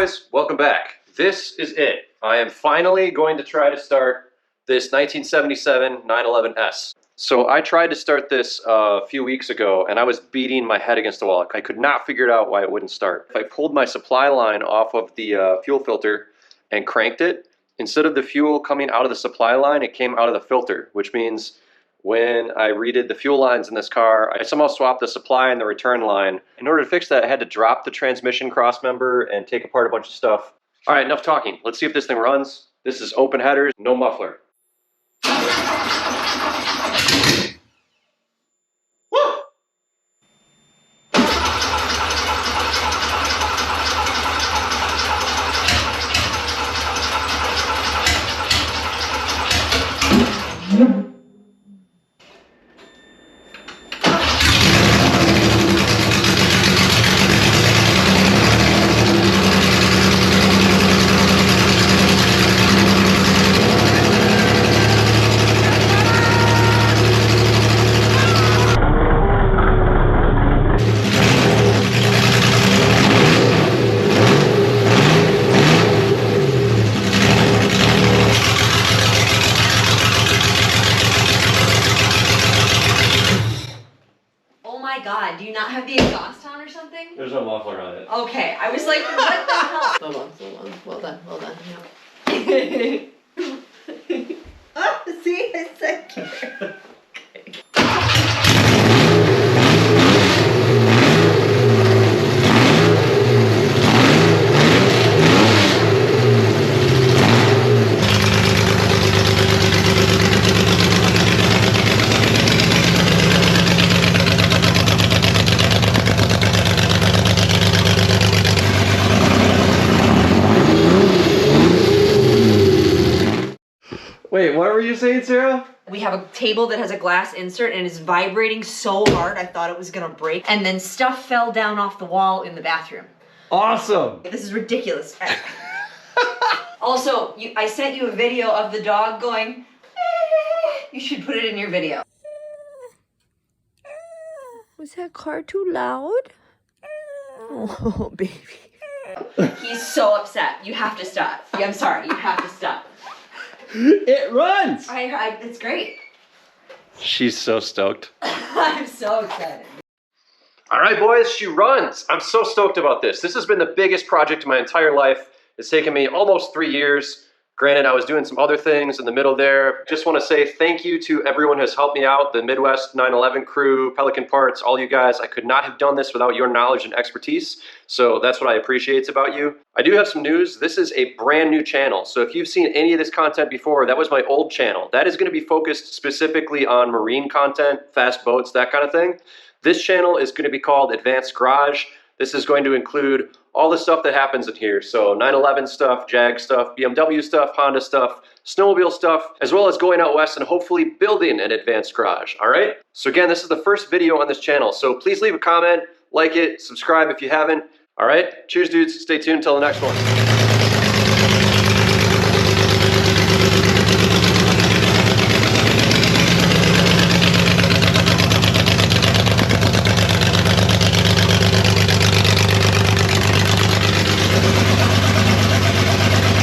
boys, welcome back. This is it. I am finally going to try to start this 1977 911S. So I tried to start this a few weeks ago and I was beating my head against the wall. I could not figure out why it wouldn't start. I pulled my supply line off of the fuel filter and cranked it. Instead of the fuel coming out of the supply line, it came out of the filter, which means when I redid the fuel lines in this car, I somehow swapped the supply and the return line. In order to fix that, I had to drop the transmission crossmember and take apart a bunch of stuff. All right, enough talking. Let's see if this thing runs. This is open headers, no muffler. God, do you not have the exhaust on or something? There's no muffler on it. Okay, I was like, what the hell? Hold on. Well done. Oh, see, I said cute. Wait, what were you saying, Sarah? We have a table that has a glass insert and it's vibrating so hard I thought it was gonna break. And then stuff fell down off the wall in the bathroom. Awesome! This is ridiculous. Also, I sent you a video of the dog going, eh. You should put it in your video. Was that car too loud? Oh, baby. He's so upset. You have to stop. I'm sorry, you have to stop. It runs! It's great. She's so stoked. I'm so excited. All right, boys, she runs. I'm so stoked about this. This has been the biggest project of my entire life. It's taken me almost 3 years. Granted, I was doing some other things in the middle there. Just want to say thank you to everyone who has helped me out, the Midwest 911 crew, Pelican Parts, all you guys. I could not have done this without your knowledge and expertise, so that's what I appreciate about you. I do have some news. This is a brand new channel, so if you've seen any of this content before, that was my old channel. That is going to be focused specifically on marine content, fast boats, that kind of thing. This channel is going to be called Advanced Garage. This is going to include all the stuff that happens in here. So 911 stuff, Jag stuff, BMW stuff, Honda stuff, snowmobile stuff, as well as going out west and hopefully building an advanced garage, all right? So again, this is the first video on this channel. So please leave a comment, like it, subscribe if you haven't. All right, cheers dudes, stay tuned until the next one.